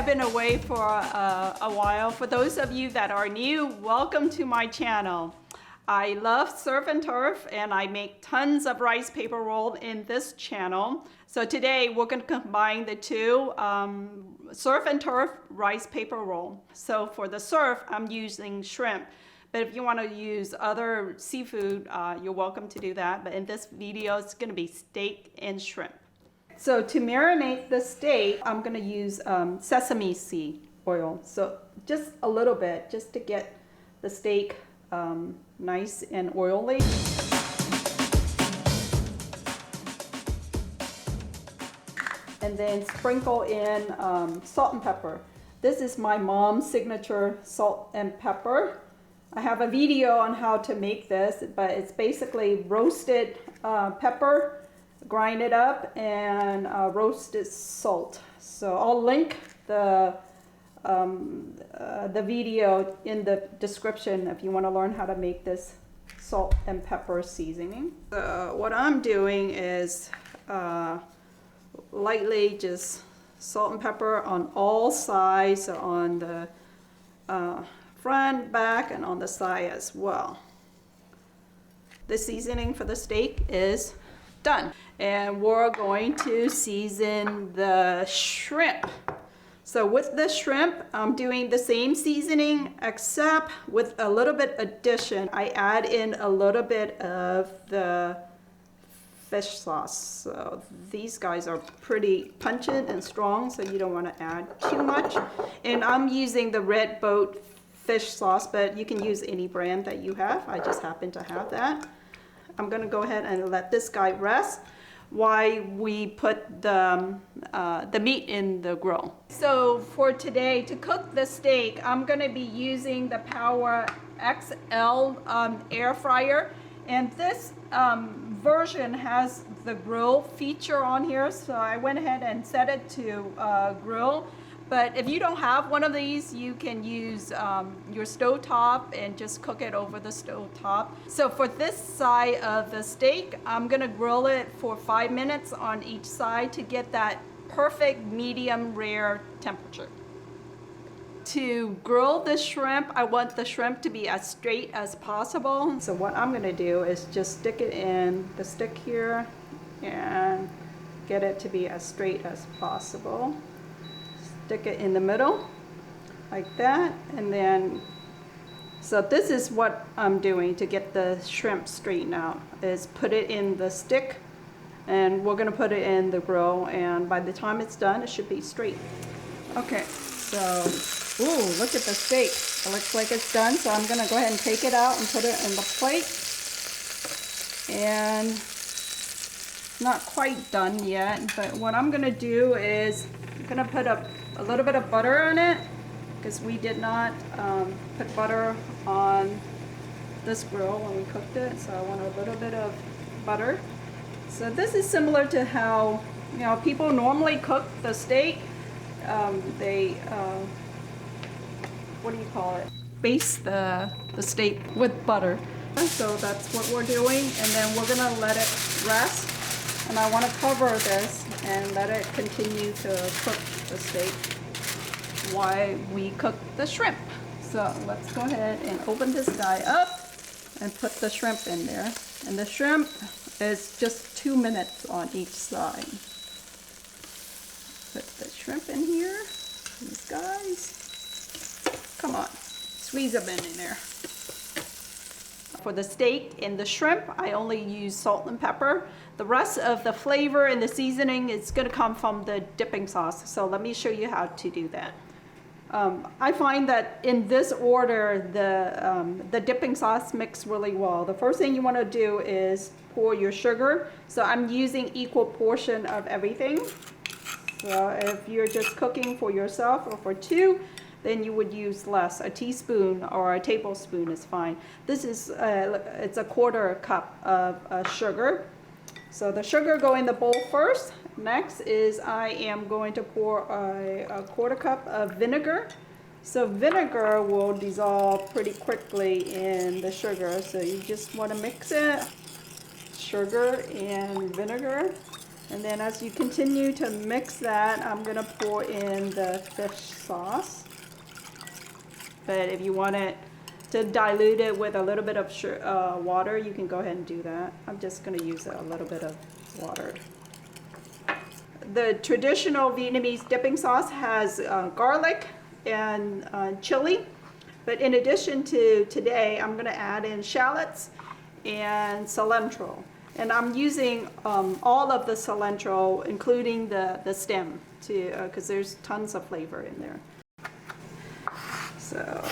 I've been away for a while. For those of you that are new, welcome to my channel. I love surf and turf, and I make tons of rice paper roll in this channel. So today we're going to combine the two, surf and turf rice paper roll. So for the surf, I'm using shrimp. But if you want to use other seafood, you're welcome to do that. But in this video, it's going to be steak and shrimp. So to marinate the steak, I'm going to use sesame seed oil. So just a little bit, just to get the steak nice and oily. And then sprinkle in salt and pepper. This is my mom's signature salt and pepper. I have a video on how to make this, but it's basically roasted pepper, grind it up, and roasted salt. So I'll link the video in the description if you want to learn how to make this salt and pepper seasoning. What I'm doing is lightly just salt and pepper on all sides, on the front, back, and on the side as well. The seasoning for the steak is done, and we're going to season the shrimp. So with the shrimp, I'm doing the same seasoning except with a little bit addition. I add in a little bit of the fish sauce. So these guys are pretty pungent and strong, so you don't want to add too much. And I'm using the Red Boat fish sauce, but you can use any brand that you have. I just happen to have that. I'm gonna go ahead and let this guy rest while we put the meat in the grill. So for today, to cook the steak, I'm gonna be using the Power XL air fryer, and this version has the grill feature on here, so I went ahead and set it to grill. But if you don't have one of these, you can use your stove top and just cook it over the stove top. So for this side of the steak, I'm gonna grill it for 5 minutes on each side to get that perfect medium rare temperature. To grill the shrimp, I want the shrimp to be as straight as possible. So what I'm gonna do is just stick it in the stick here and get it to be as straight as possible. Stick it in the middle like that, and then so this is what I'm doing to get the shrimp straightened out, is put it in the stick, and we're gonna put it in the grill, and by the time it's done it should be straight. Okay, so ooh, look at the steak. It looks like it's done, so I'm gonna go ahead and take it out and put it in the plate. And it's not quite done yet, but what I'm gonna do is I'm gonna put a little bit of butter on it, because we did not put butter on this grill when we cooked it, so I want a little bit of butter. So this is similar to how, you know, people normally cook the steak. They what do you call it? Baste the steak with butter. So that's what we're doing, and then we're gonna let it rest. And I want to cover this and let it continue to cook the steak while we cook the shrimp. So let's go ahead and open this guy up and put the shrimp in there. And the shrimp is just 2 minutes on each side. Put the shrimp in here. These guys. Come on, squeeze them in there. For the steak and the shrimp, I only use salt and pepper. The rest of the flavor and the seasoning is going to come from the dipping sauce. So let me show you how to do that. I find that in this order, the dipping sauce mix really well. The first thing you want to do is pour your sugar. So I'm using equal portion of everything. So if you're just cooking for yourself or for two, then you would use less. A teaspoon or a tablespoon is fine. This is it's a 1/4 cup of sugar. So the sugar go in the bowl first. Next is I am going to pour a 1/4 cup of vinegar. So vinegar will dissolve pretty quickly in the sugar. So you just want to mix it, sugar and vinegar. And then as you continue to mix that, I'm gonna pour in the fish sauce. But if you want it to dilute it with a little bit of water, you can go ahead and do that. I'm just gonna use a little bit of water. The traditional Vietnamese dipping sauce has garlic and chili. But in addition to today, I'm gonna add in shallots and cilantro. And I'm using all of the cilantro, including the stem, because there's tons of flavor in there. So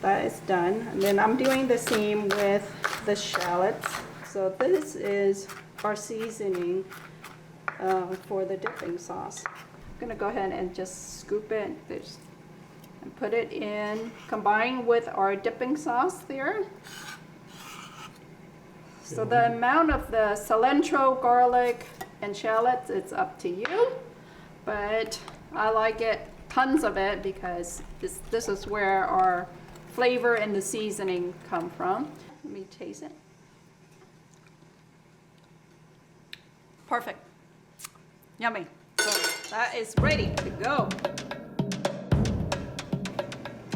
that is done. And then I'm doing the same with the shallots. So this is our seasoning for the dipping sauce. I'm gonna go ahead and just scoop it and put it in, combine with our dipping sauce there. So the amount of the cilantro, garlic, and shallots, it's up to you, but I like it, tons of it, because this is where our flavor and the seasoning come from. Let me taste it. Perfect. Yummy. So that is ready to go.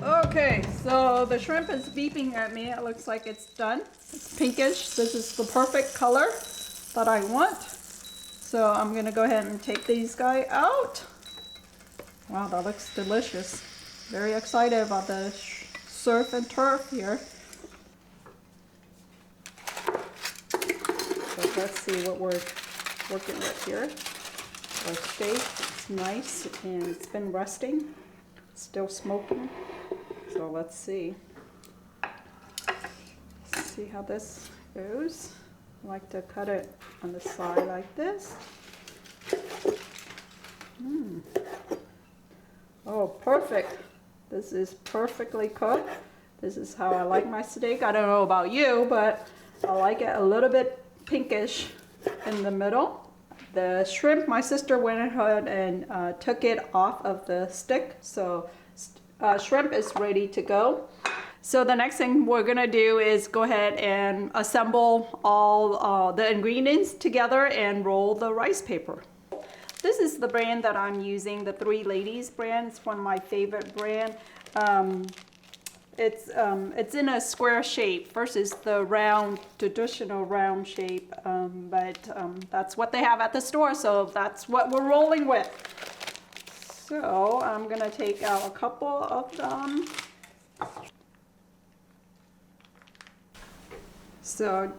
Okay, so the shrimp is beeping at me. It looks like it's done. It's pinkish. This is the perfect color that I want. So I'm gonna go ahead and take these guys out. Wow, that looks delicious. Very excited about the surf and turf here. So let's see what we're working with here. Our steak, it's nice and it's been resting. Still smoking. So let's see. See how this goes. I like to cut it on the side like this. Oh, perfect. This is perfectly cooked. This is how I like my steak. I don't know about you, but I like it a little bit pinkish in the middle. The shrimp, my sister went ahead and took it off of the stick. So shrimp is ready to go. So the next thing we're gonna do is go ahead and assemble all the ingredients together and roll the rice paper. This is the brand that I'm using, the Three Ladies brand. It's one of my favorite brand. It's in a square shape versus the round, traditional round shape, but that's what they have at the store, so that's what we're rolling with. So I'm gonna take out a couple of them. So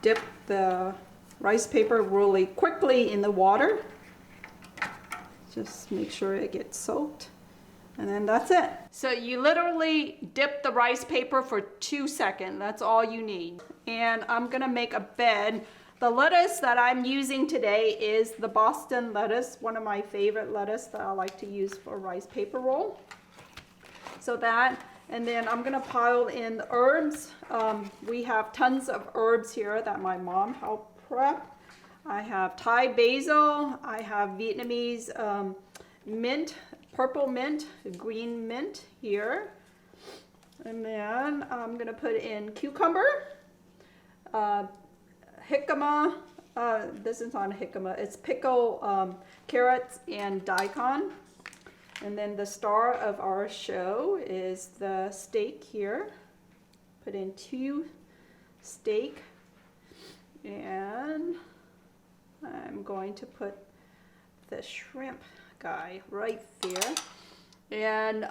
dip the rice paper really quickly in the water. Just make sure it gets soaked. And then that's it. So you literally dip the rice paper for 2 seconds. That's all you need. And I'm gonna make a bed. The lettuce that I'm using today is the Boston lettuce, one of my favorite lettuce that I like to use for rice paper roll. So that, and then I'm gonna pile in the herbs. We have tons of herbs here that my mom helped prep. I have Thai basil, I have Vietnamese mint, purple mint, green mint here. And then I'm gonna put in cucumber, jicama, this is not a jicama, it's pickle carrots and daikon. And then the star of our show is the steak here. Put in 2 steak, and I'm going to put the shrimp guy right there. And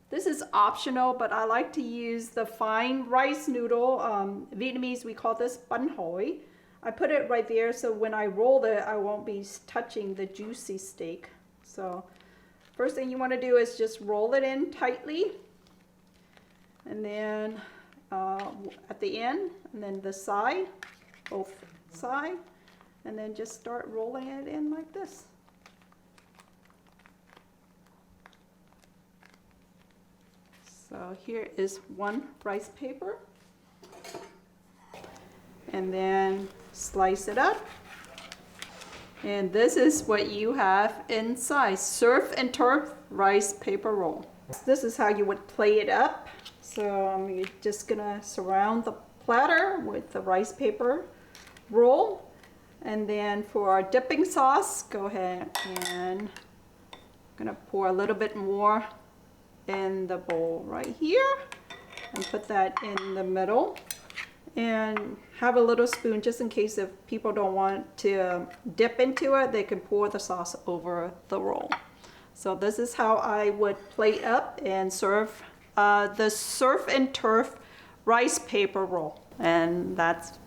this is optional, but I like to use the fine rice noodle. Vietnamese, we call this bun hoi. I put it right there so when I roll it, I won't be touching the juicy steak. So first thing you want to do is just roll it in tightly. And then at the end, and then the side, both sides. And then just start rolling it in like this. So here is one rice paper. And then slice it up. And this is what you have inside, surf and turf rice paper roll. This is how you would play it up. So I'm just gonna surround the platter with the rice paper roll. And then for our dipping sauce, go ahead and I'm gonna pour a little bit more in the bowl right here and put that in the middle. And have a little spoon just in case if people don't want to dip into it, they can pour the sauce over the roll. So this is how I would plate up and serve the surf and turf rice paper roll. And that's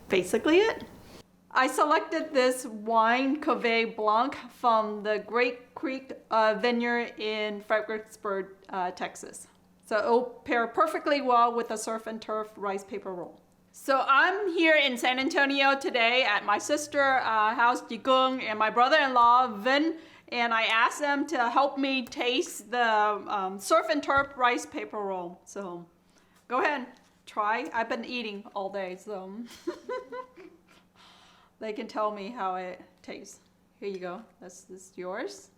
basically it. I selected this wine Cuvée Blanc from the Great Creek Vineyard in Fredericksburg, Texas. So it'll pair perfectly well with the surf and turf rice paper roll. So I'm here in San Antonio today at my sister's house, Jigung, and my brother-in-law, Vin, and I asked them to help me taste the surf and turf rice paper roll. So go ahead, try. I've been eating all day, so they can tell me how it tastes. Here you go. This is yours.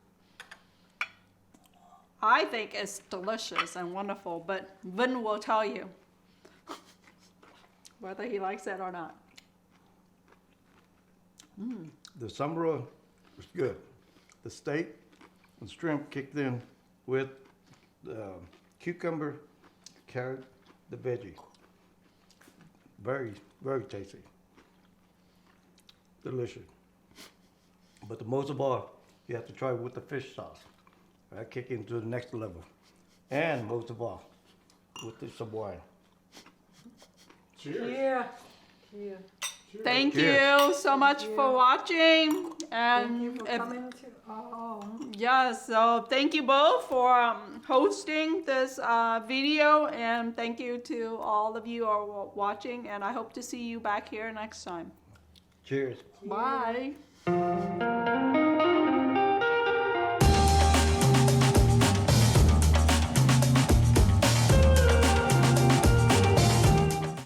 I think it's delicious and wonderful, but Vin will tell you whether he likes it or not. The sambal was good. The steak and shrimp kicked in with the cucumber, carrot, the veggie. Very, very tasty. Delicious. But the most of all, you have to try it with the fish sauce. I kick into the next level. And most of all, with some wine. Cheers. Yeah. Yeah. Thank Cheers. you so much for watching. And Thank you for if- coming to. Oh. yes, so thank you both for hosting this video, and thank you to all of you who are watching, and I hope to see you back here next time. Cheers. Bye.